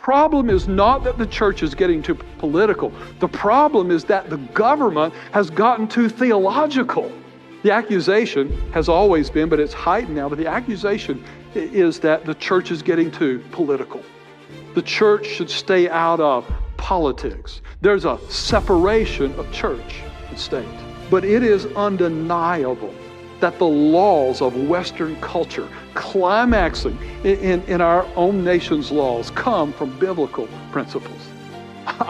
problem is not that the church is getting too political. The problem is that the government has gotten too theological. The accusation has always been, but it's heightened now, but the accusation is that the church is getting too political. The church should stay out of politics. There's a separation of church and state. But it is undeniable that the laws of Western culture, climaxing in our own nation's laws, come from biblical principles.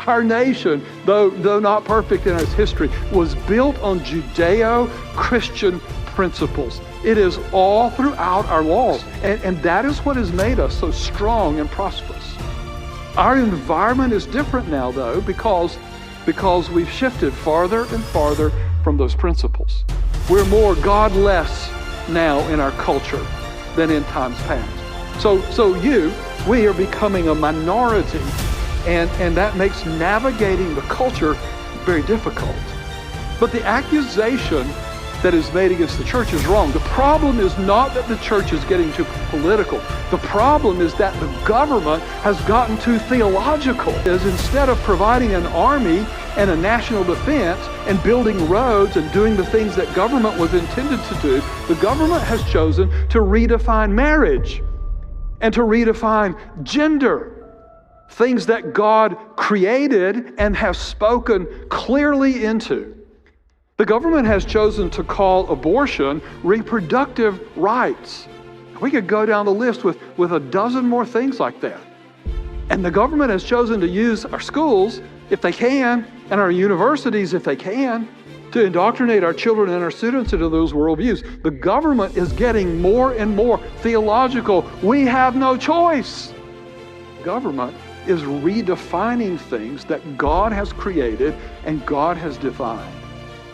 Our nation, though not perfect in its history, was built on Judeo-Christian principles. It is all throughout our laws, and that is what has made us so strong and prosperous. Our environment is different now, though, because we've shifted farther and farther from those principles. We're more godless now in our culture than in times past. So we are becoming a minority, and that makes navigating the culture very difficult. But the accusation that is made against the church is wrong. The problem is not that the church is getting too political. The problem is that the government has gotten too theological. Instead of providing an army and a national defense and building roads and doing the things that government was intended to do, the government has chosen to redefine marriage and to redefine gender. Things that God created and has spoken clearly into. The government has chosen to call abortion reproductive rights. We could go down the list with a dozen more things like that. And the government has chosen to use our schools, if they can, and our universities, if they can, to indoctrinate our children and our students into those worldviews. The government is getting more and more theological. We have no choice. Government is redefining things that God has created and God has defined.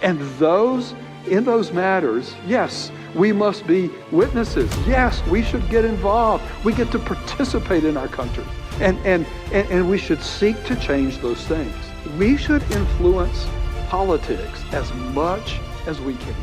And in those matters, yes, we must be witnesses. Yes, we should get involved. We get to participate in our country. And we should seek to change those things. We should influence politics as much as we can.